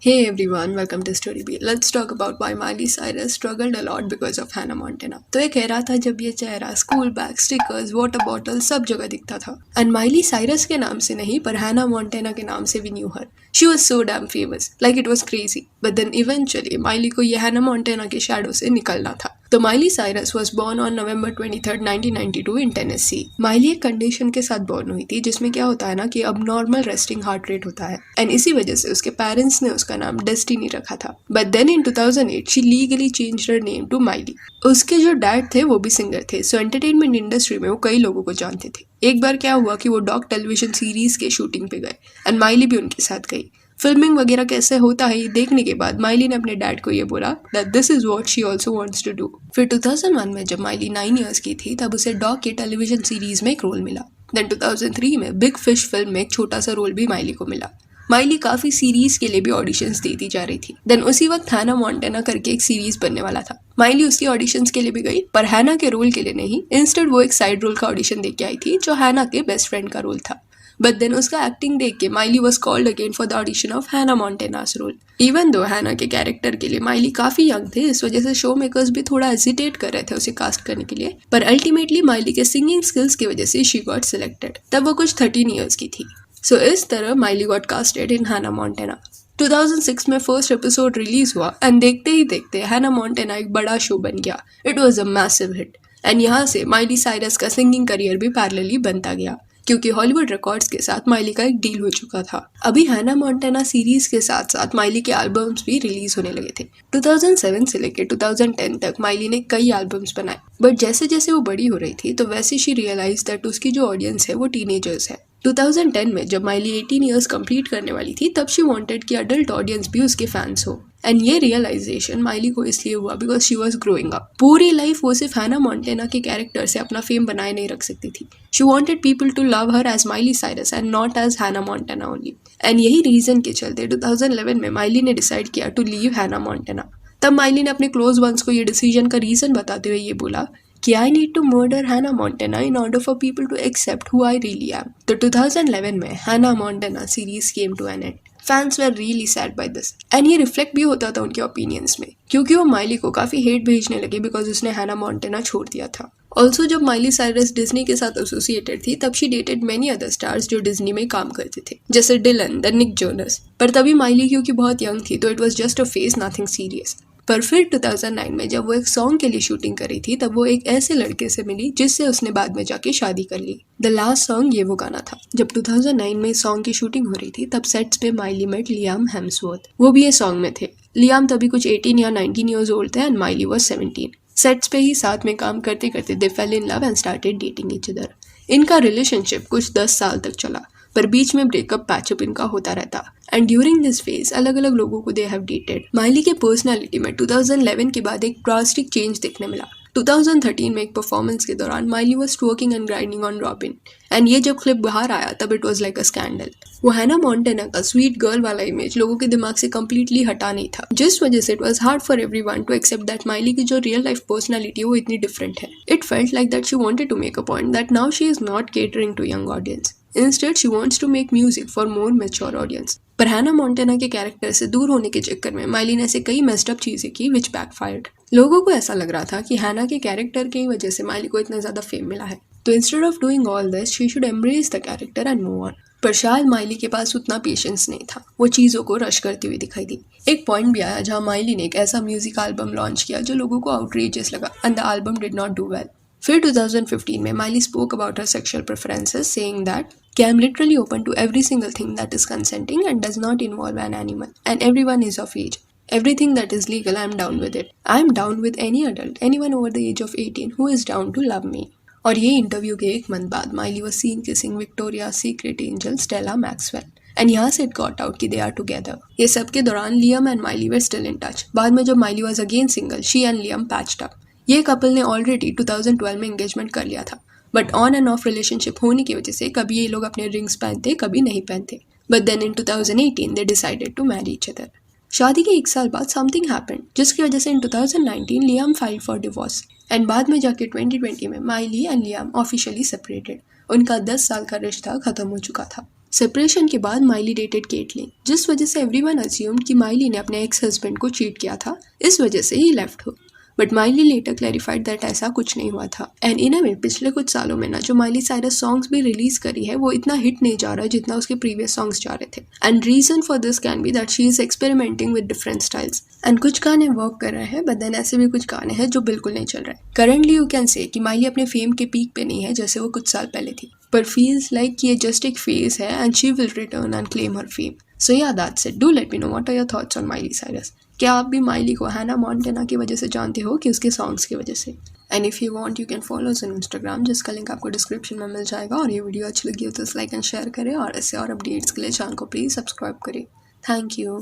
Hey everyone, welcome to Story Beat. Let's talk about why Miley Cyrus struggled a lot because of Hannah Montana. तो ये कह रहा था जब ये चेहरा school bag stickers water bottle सब जगह दिखता था एंड माइली साइरस के नाम से नहीं पर हैना मोंटेना के नाम से भी knew her she was so damn famous like it was crazy but then eventually Miley को ये हैना मोंटेना के शैडो से निकलना था तो Miley Cyrus was born on November 23, 1992 in Tennessee. Miley एक कंडीशन के साथ बॉर्न हुई थी जिसमें क्या होता है ना कि अब नॉर्मल रेस्टिंग हार्ट रेट होता है एंड इसी वजह से उसके पेरेंट्स ने उसका नाम डेस्टिनी रखा था। But then in 2008 she legally changed her name to Miley. उसके जो डैड थे वो भी सिंगर थे सो एंटरटेनमेंट इंडस्ट्री में वो कई लोगों को जानते थे। एक बार क्या हुआ कि वो डॉग टेलीविजन सीरीज के शूटिंग पे गए एंड माइली भी उनके साथ गई। फिल्मिंग वगैरह कैसे होता है ये देखने के बाद माइली ने अपने डैड को ये बोला that this is what she also wants to do. फिर 2001 में जब माइली 9 इयर्स की थी तब उसे डॉग की टेलीविजन सीरीज में एक रोल मिला। देन 2003 में बिग फिश फिल्म में एक छोटा सा रोल भी माइली को मिला। माइली काफी सीरीज के लिए भी ऑडिशंस देती जा रही थी। देन उसी वक्त हैना मोंटेना करके एक सीरीज बनने वाला था। माइली उसकी ऑडिशंस के लिए भी गई पर हैना के रोल के लिए नहीं, इंस्टेड वो एक साइड रोल का ऑडिशन दे के आई थी जो हैना के बेस्ट फ्रेंड का रोल था। बट देन उसका एक्टिंग देख के Miley was called again for the audition of हैना मोंटेनास रोल। इवन दो हैना के कैरेक्टर के लिए माइली काफी यंग थे, इस वजह से शो मेकर्स भी थोड़ा हेजिटेट कर रहे थे उसे कास्ट करने के लिए, पर अल्टीमेटली माइली के सिंगिंग स्किल्स की वजह से शी गॉट सिलेक्टेड। तब वो कुछ 13 ईयर्स की थी। सो इस तरह माइली गॉट कास्टेड इन हैना मोंटेना। 2006 में फर्स्ट एपिसोड रिलीज हुआ एंड देखते ही देखते हैना मोंटेना एक बड़ा शो बन गया। It was a massive hit and यहाँ से माइली साइरस का सिंगिंग करियर भी पैरेलली बनता गया क्योंकि हॉलीवुड रिकॉर्ड्स के साथ माइली का एक डील हो चुका था। अभी हैना मोंटेना सीरीज के साथ साथ माइली के एल्बम्स भी रिलीज होने लगे थे। 2007 से लेकर 2010 तक माइली ने कई एल्बम्स बनाए बट जैसे जैसे वो बड़ी हो रही थी तो वैसे शी रियलाइज दैट उसकी जो ऑडियंस है वो टीनेजर्स है। 2010 में जब माइली 18 इयर्स कंप्लीट करने वाली थी तब शी वांटेड कि अडल्ट ऑडियंस भी उसके फैंस हो एंड ये रियलाइजेशन माइली को इसलिए हुआ because she was growing up. पूरी लाइफ वो सिर्फ हैना मोंटेना के कैरेक्टर से अपना फेम बनाए नहीं रख सकती थी। She wanted people to love her as Miley Cyrus and not as Hannah Montana only. And यही रीजन के चलते 2011 में माइली ने डिसाइड किया टू लीव हैना मोंटेना। तब माइली ने अपने क्लोज वंस को ये डिसीजन का रीजन बताते हुए ये बोला कि I need to murder Hannah Montana in order for people to accept who I really am. तो 2011 में Hannah Montana series came to an end. Fans were really sad by this. And ये reflect भी होता था उनके opinions में क्योंकि वो माइली को काफी हेट भेजने लगे बिकॉज उसने हैना मोंटेना छोड़ दिया था। ऑल्सो जब माइली साइरस डिज्नी के साथ एसोसिएटेड थी तब she dated many other stars जो डिज्नी में काम करते थे जैसे डिलन द निक जोनस। पर तभी माइली क्योंकि बहुत यंग थी तो it was just a phase, nothing serious. पर फिर 2009 में जब वो एक सॉन्ग के लिए शूटिंग कर रही थी तब वो एक ऐसे लड़के से मिली जिससे उसने बाद में जाके शादी कर ली। द लास्ट सॉन्ग ये वो गाना था। जब 2009 में इस सॉन्ग की शूटिंग हो रही थी तब सेट्स पे माइली मेट लियाम हेम्सवर्थ, वो भी ये सॉन्ग में थे। लियाम तभी कुछ 18 या 19 ईयर्स ओल्ड थे एंड माइली वॉज 17। सेट्स पे ही साथ में काम करते करते they fell in love and started dating each other. इनका रिलेशनशिप कुछ 10 साल तक चला पर बीच में ब्रेकअप पैचअप इनका होता रहता एंड ड्यूरिंग दिस फेज अलग अलग लोगों को दे हैव डेटेड। माइली के पर्सनालिटी में 2011 के बाद एक ड्रास्टिक चेंज देखने मिला। 2013 में एक परफॉर्मेंस के दौरान Miley was working and grinding on robin and ये जब क्लिप बाहर आया तब it was like a scandal. वो हैना मोंटेना का स्वीट गर्ल वाला इमेज लोगों के दिमाग से कम्प्लीटली हटा नहीं था जिस वजह से it was hard for everyone to accept that Miley की जो रियल लाइफ पर्सनालिटी है वो इतनी डिफरेंट है। It felt like that she wanted to make a point that now she is not catering to young audience, instead she wants to make music for more mature audience. पर Hannah montana के character से दूर होने के चक्कर में Miley ने ऐसे कई मेस्ड अप चीजें की विच बैकफायर्ड। लोगों को ऐसा लग रहा था कि हैना के कैरेक्टर की वजह से माइली को इतना ज्यादा फेम मिला है तो instead of doing all this she should embrace the character and move on. पर शायद माइली के पास उतना पेशेंस नहीं था, वो चीजों को रश करती हुई दिखाई दी। एक पॉइंट भी आया जहाँ माइली ने एक ऐसा म्यूजिक एल्बम लॉन्च किया जो लोगों को आउटरेजियस लगा and the album did not do well. फिर 2015 में Miley spoke about her sexual preferences saying that I am literally open to every single thing that is consenting and does not involve an animal and everyone is of age. Everything that is legal I am down with it. I am down with any adult, anyone over the age of 18 who is down to love me. और ये interview के एक month बाद Miley was seen kissing Victoria's secret angel Stella Maxwell and यहाँ से it got out कि they are together. ये सब के दौरान Liam and Miley were still in touch. बाद में जब Miley was again single she and Liam patched up. ये कपल ने ऑलरेडी 2012 में एंगेजमेंट कर लिया था but on end of relationship होने की वजह से कभी ये लोग अपने रिंग्स पहनते कभी नहीं पहनते। But then in 2018 they decided to marry each other. शादी के एक साल बाद समथिंग हैपेंड जिसकी वजह से इन 2019 Liam file for divorce and बाद में जाके 2020 में Miley and Liam officially separated. उनका 10 साल का रिश्ता खत्म हो चुका था। सेपरेशन के बाद माइली डेटेड केटलिन, जिस वजह से एवरीवन अज्यूम्ड कि माइली ने अपने एक्स हस्बैंड को चीट किया था, इस वजह से ही लेफ्ट हो। But Miley later clarified that ऐसा कुछ नहीं हुआ था। एंड इन में पिछले कुछ सालों में ना जो माइली साइरस सॉन्ग्स भी रिलीज करी है वो इतना हिट नहीं जा रहा जितना उसके प्रीवियस सॉन्ग्स जा रहे थे। And reason for this can be that she is experimenting with different styles. And कुछ गाने वर्क कर रहे हैं, बट देन ऐसे भी कुछ गाने हैं जो बिल्कुल नहीं चल रहे। करंटली यू कैन से कि माइली अपने फेम के पीक पे नहीं है जैसे वो कुछ साल पहले थी, पर feels like ये just एक phase है and she will return and claim her fame. So yeah, that's it. Do let me know what are your thoughts on Miley Cyrus. क्या आप भी माइली को हैना मॉन्टेना की वजह से जानते हो कि उसके सॉन्ग्स की वजह से? And if you want you can follow us on Instagram, जिसका लिंक आपको डिस्क्रिप्शन में मिल जाएगा। और ये वीडियो अच्छी लगी हो तो लाइक एंड शेयर करें, और ऐसे और अपडेट्स के लिए चैनल को प्लीज़ सब्सक्राइब करें। Thank you.